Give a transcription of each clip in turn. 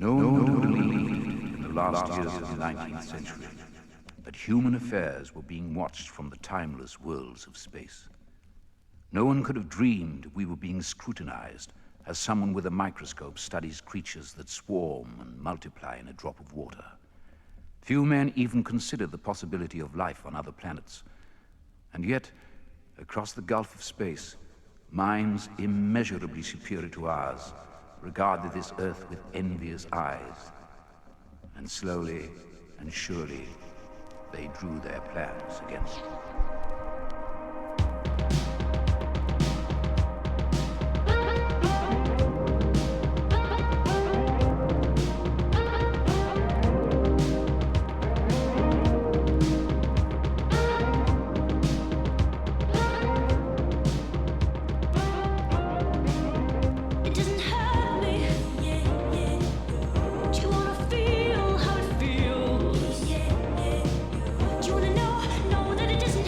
No one would believe in the last years of the 19th century that human affairs were being watched from the timeless worlds of space. No one could have dreamed we were being scrutinized as someone with a microscope studies creatures that swarm and multiply in a drop of water. Few men even considered the possibility of life on other planets. And yet, across the gulf of space, minds immeasurably superior to ours regarded this Earth with envious eyes. And slowly and surely, they drew their plans against it. It doesn't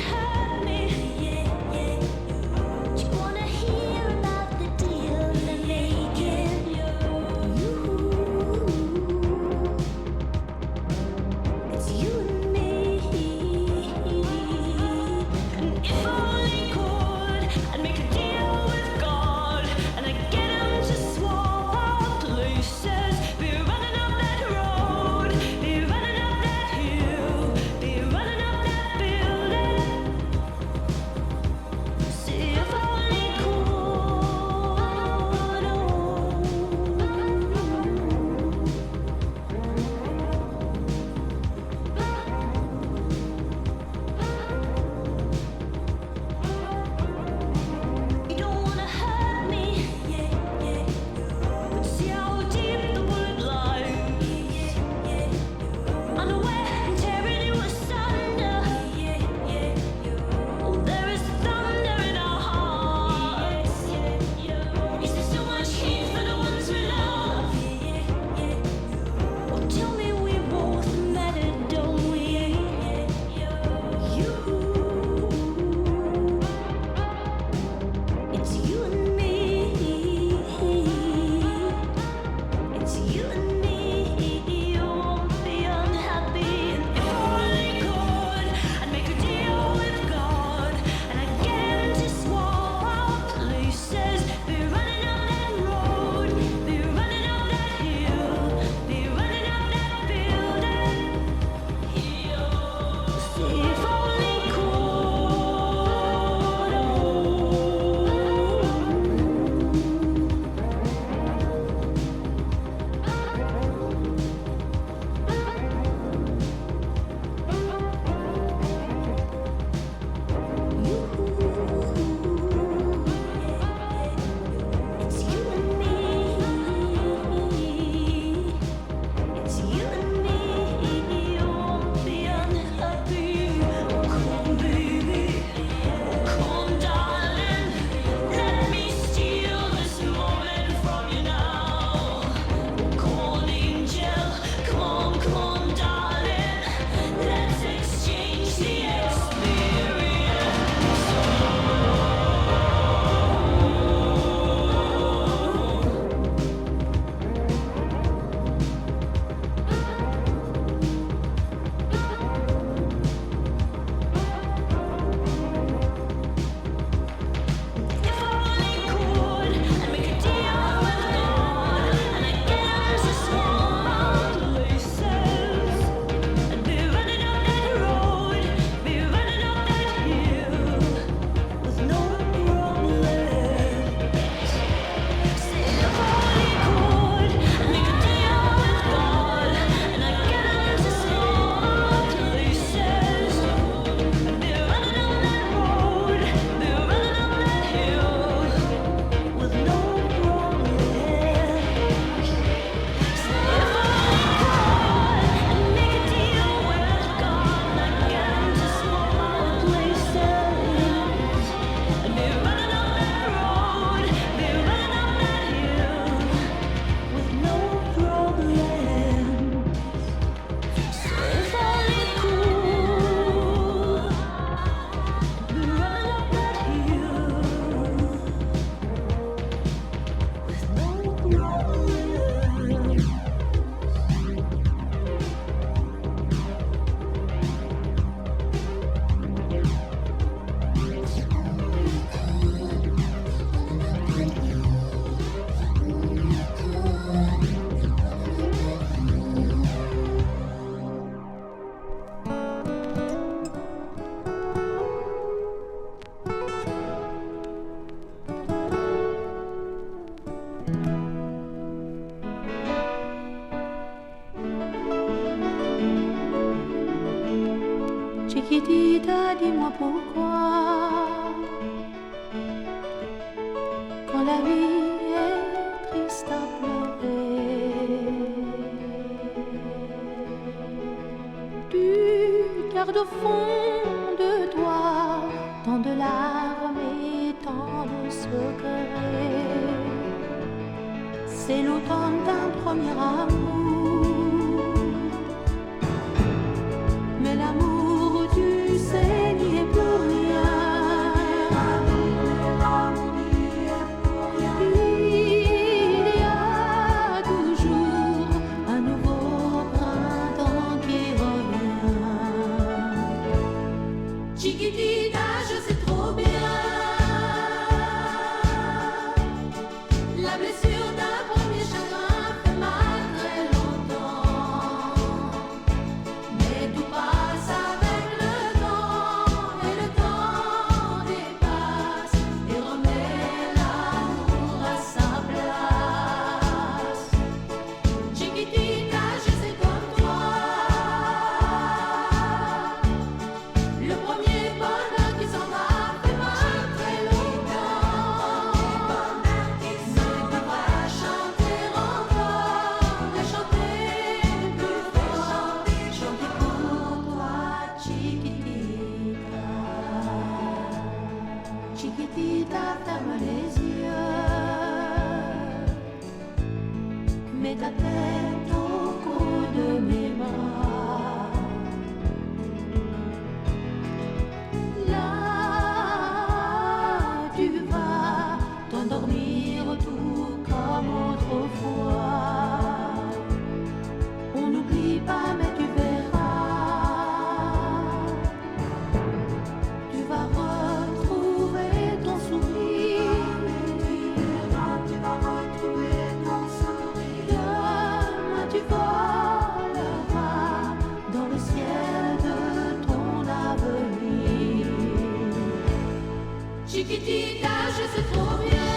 Chiquitita, dis-moi pourquoi, quand la vie est triste à pleurer, tu gardes au fond de toi tant de larmes et tant de secrets. C'est l'automne d'un premier amour, mais l'amour, tu sais, n'y est pour rien. Il y a toujours un nouveau printemps qui revient. Chiquitita, je sais trop bien la blessure d'un premier chagrin fait mal très longtemps. Mais tout passe avec le temps, et le temps dépasse et remet l'amour à sa place. Chiquitita, je sais comme toi, le premier bonheur qui s'en va fait mal très longtemps. Mais tu vas chanter encore et chanter plus fort, chanter pour toi, Chiquitita. Chiquitita, ferme les yeux, mets ta tête au creux de mes bras. Là, tu vas t'endormir tout comme autrefois. On n'oublie pas, mais tu verras, tu vas retrouver ton sourire. Tu vas retrouver ton sourire. Demain, tu voleras dans le ciel de ton avenir. Chiquitita, je sais trop bien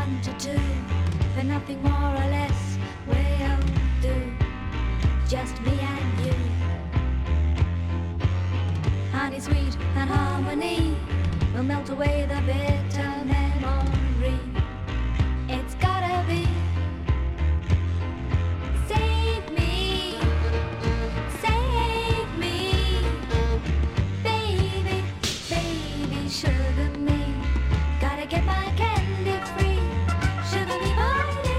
wanted to, but nothing more or less will do. Just me and you. Honey sweet and harmony will melt away the bitter memory. It's gotta be. Save me, baby, baby, sugar me. Gotta get my candy free. Sugar me, baby,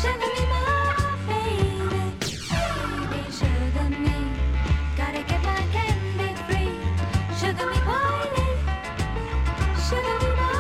sugar me, my baby, baby, sugar me. Gotta get my candy free. Sugar me, baby, sugar me, my.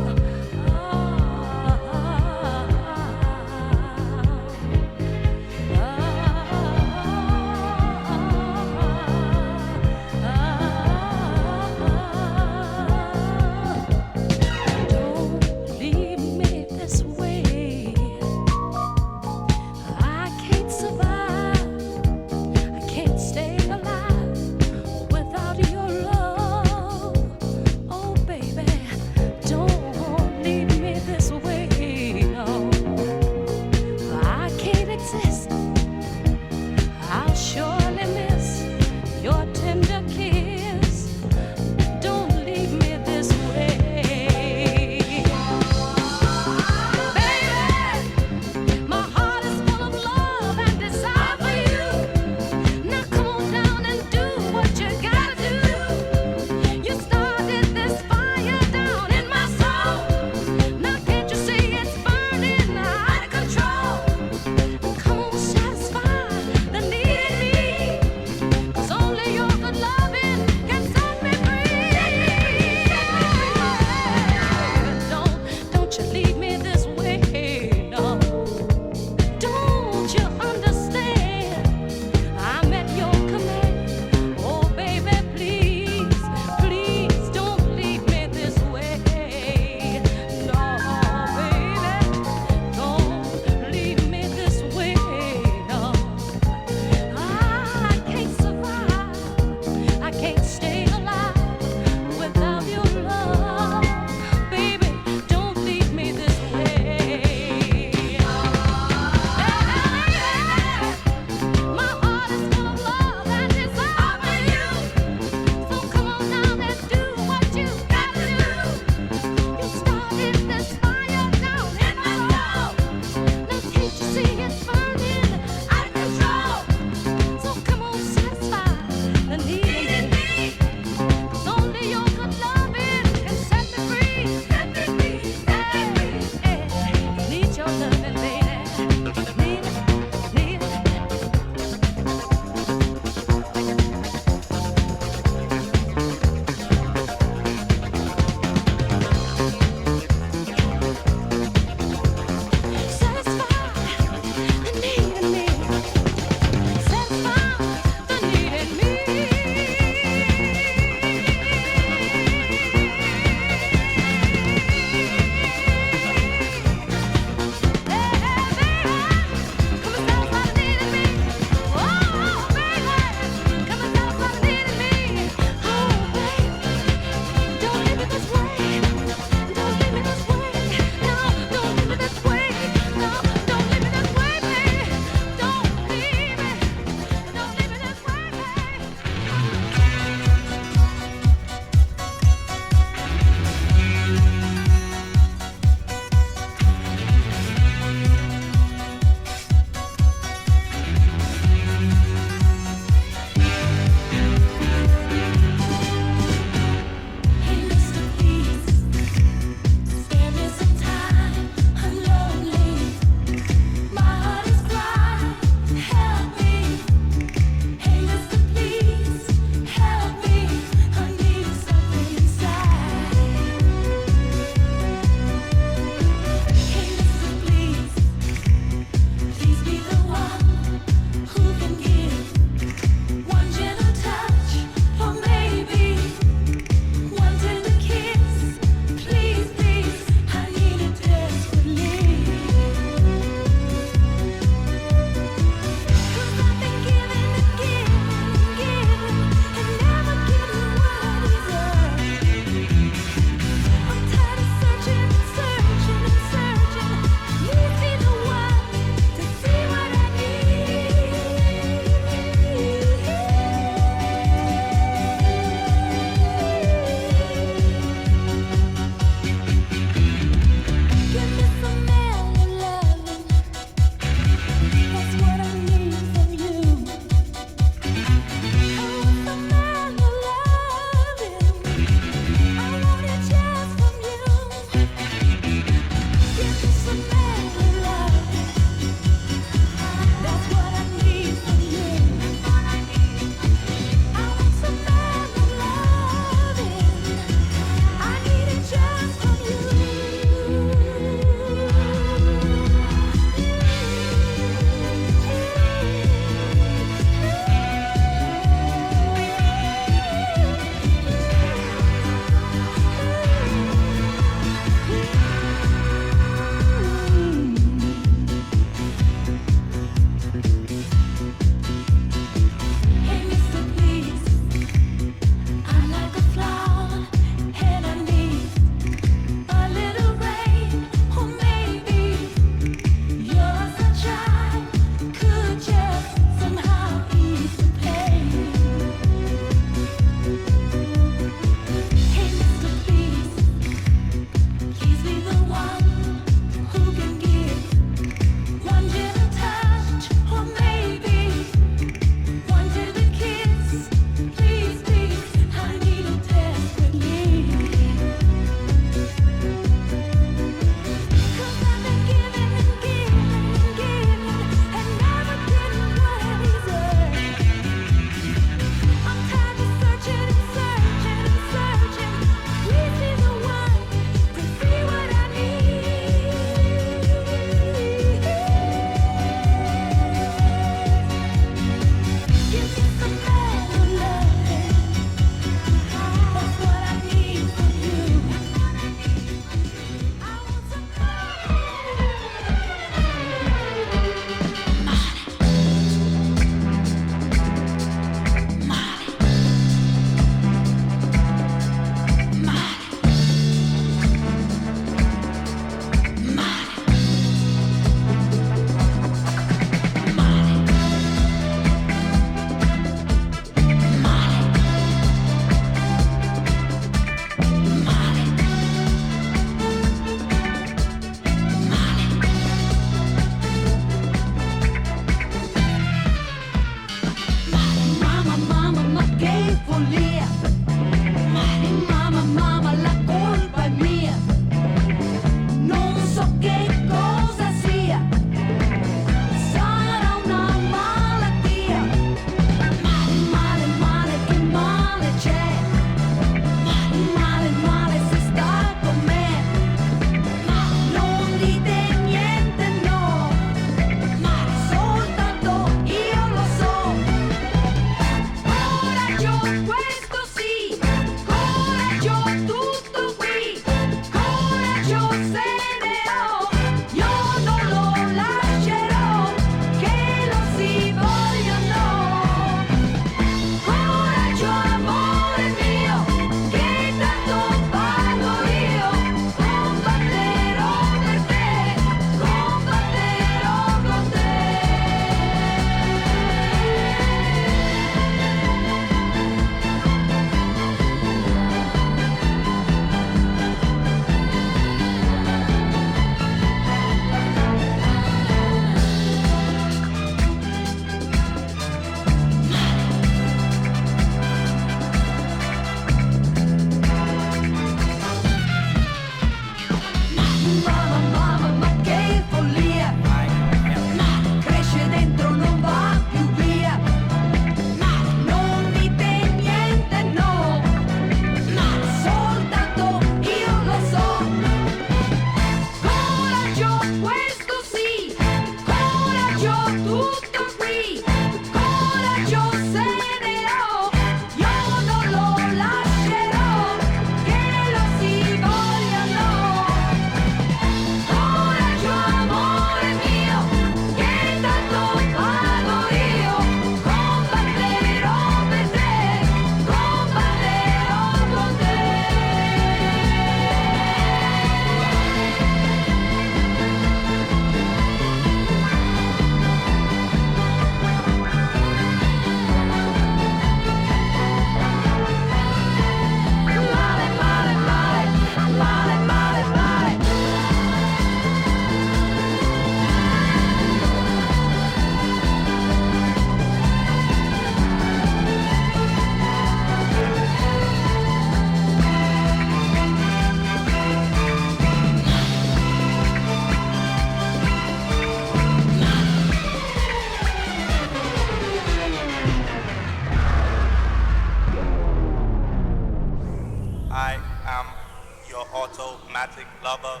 automatic lover,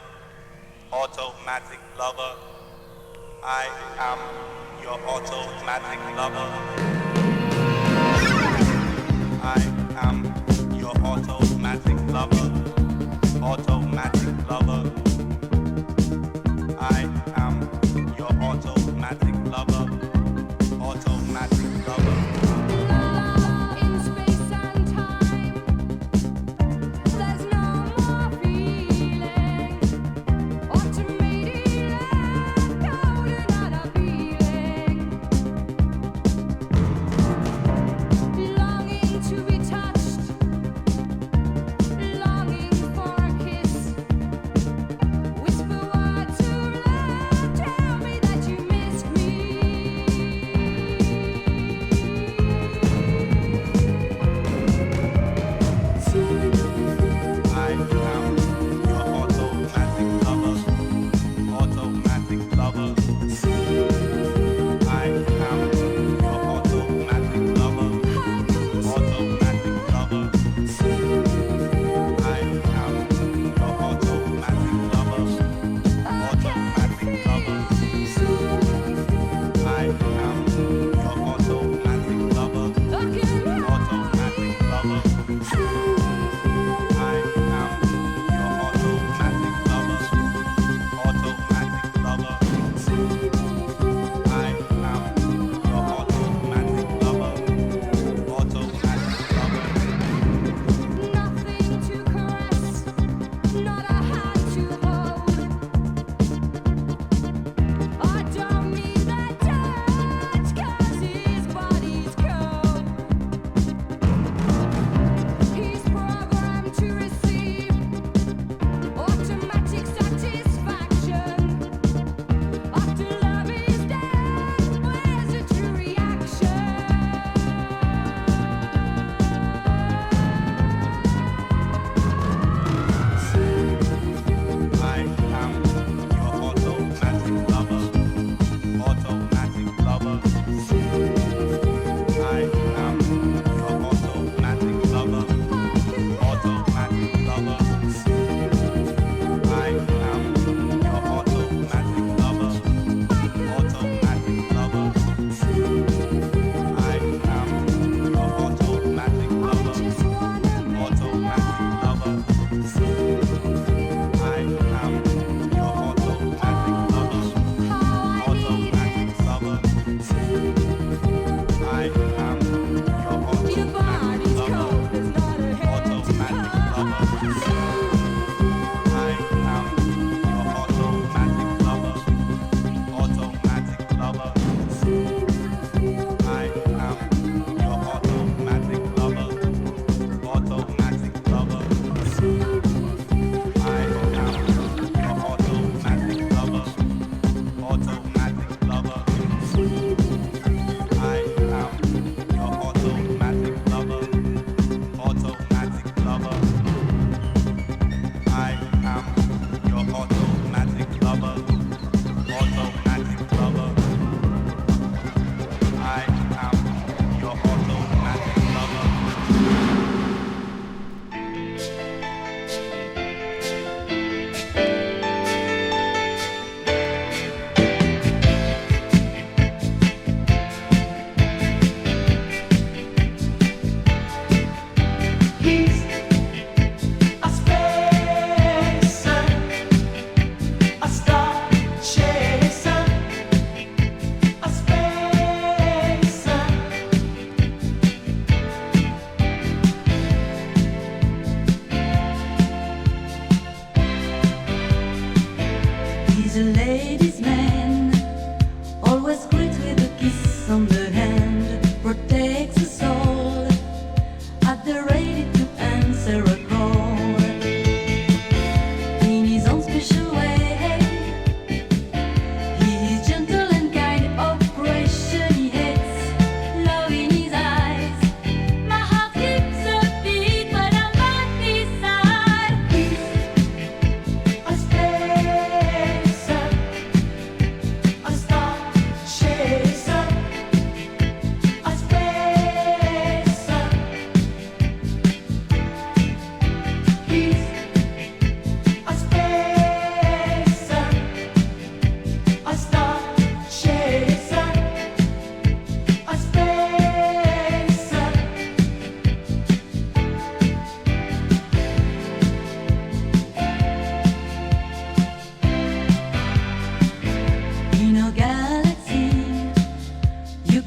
automatic lover. I am your automatic lover. I am your automatic lover, automatic lover. I am your automatic lover, automatic lover. In space and time, there's no more feeling. Automated encoded on a feeling. Longing to be touched, longing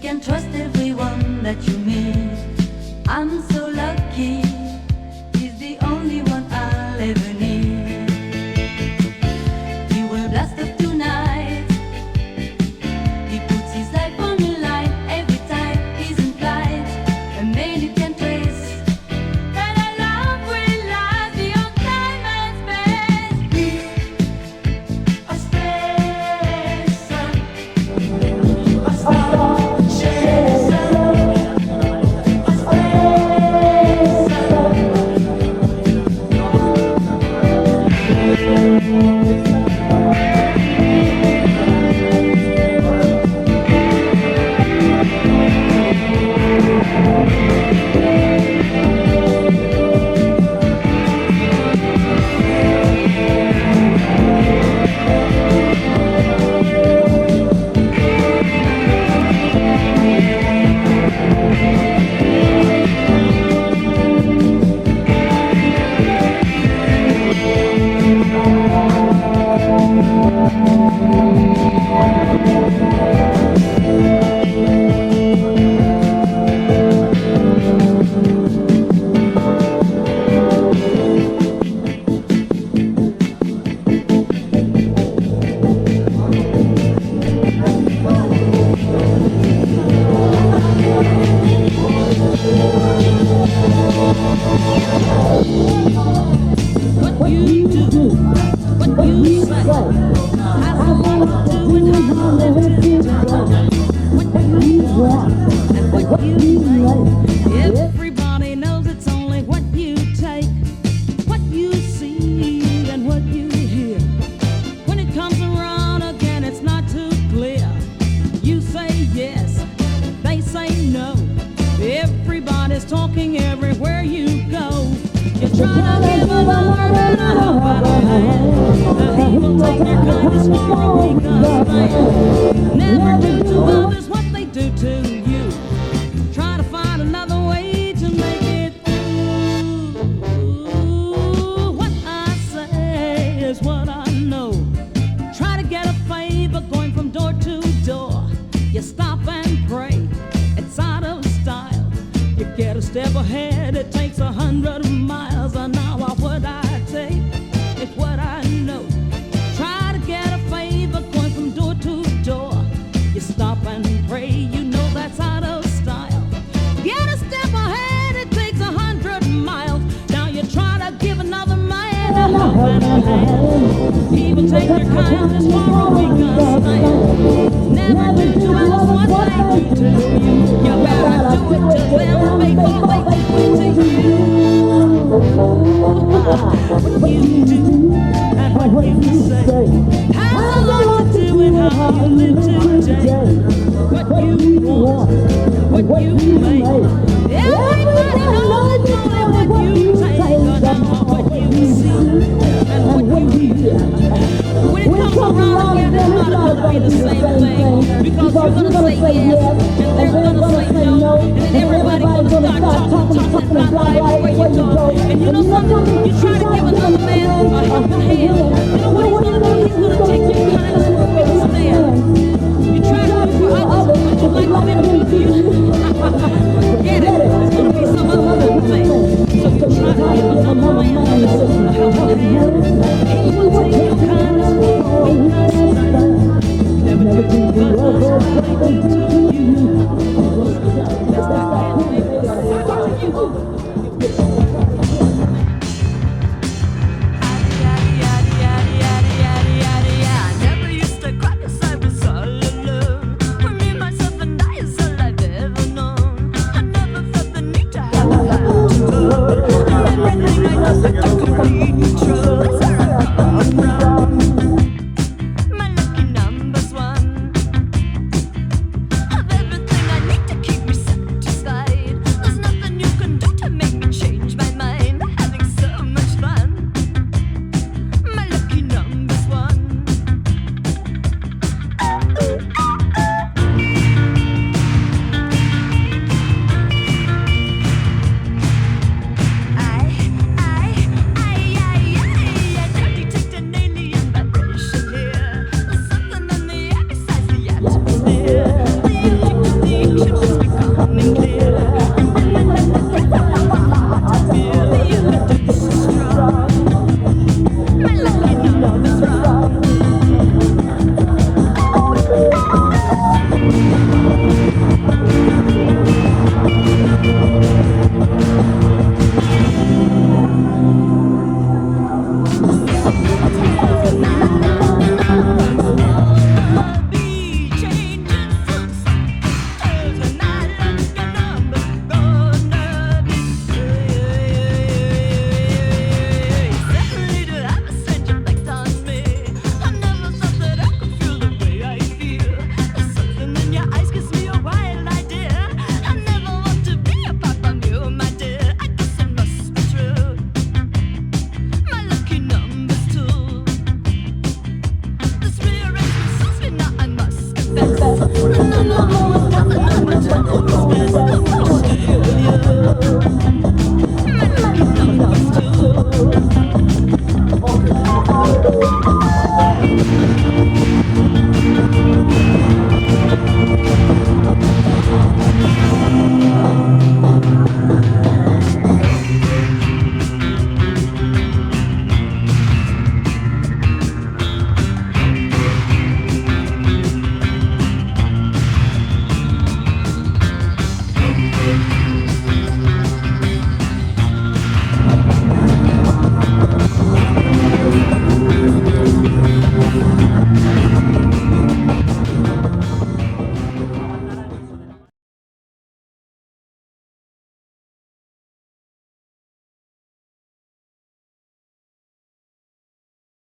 can trust everyone that you meet. I'm so lucky, he's the only one I'll ever need. He will blast up tonight, he puts his life on the line every time he's in flight. And then you can trace that our love will last beyond time and space. He's a spacer, a star chaser. What you do, what you say, how you do and how you do, what you want and what you like. Everybody knows it's only what you take, what you see and what you hear. When it comes around again, it's not too clear. You say yes, they say no. Everybody's talking everywhere you go. You try to give a lover and a helping hand. He will take your kindness for a weaker man. Never do to others what they do to you. Try to find another way to make it through. What I say is what I know. Try to get a favor going from door to door. You stop and pray, it's out of style. You get a step ahead, it takes 100 miles an hour. What I take is what I know. Try to get a favor going from door to door. You stop and pray, you know that's out of style. Get a step ahead, it takes 100 miles. Now you try to give another man a helping hand. He will take your kindness for a weaker man. Never do to others what they do to you. You better do it to them before they do it to you. What you do and what you say has a lot to do with how you live today. What you want, what you make. Everybody knows it's only what you take or not what you see and what you hear. When it comes around again, it's not gonna be the same thing, because you're gonna say yes and they're gonna say no, and then everybody gonna start talking about life where you go. And you know something? You try to give another man a helping hand. You know what he's gonna do? He's gonna take your kindness for a big stand. You try to do for others what you like them to do for you. Forget it. It's gonna be some other thing. So you try to give another man a helping hand, and he will take your kindness for a big stand. Never do but what they do to you. That's that kind of thing. To you. My lucky number's one of everything I need to keep me satisfied. There's nothing you can do to make me change my mind. Having so much fun. My lucky number's one. I don't detect an alien vibration here. There's something in the air besides the atmosphere.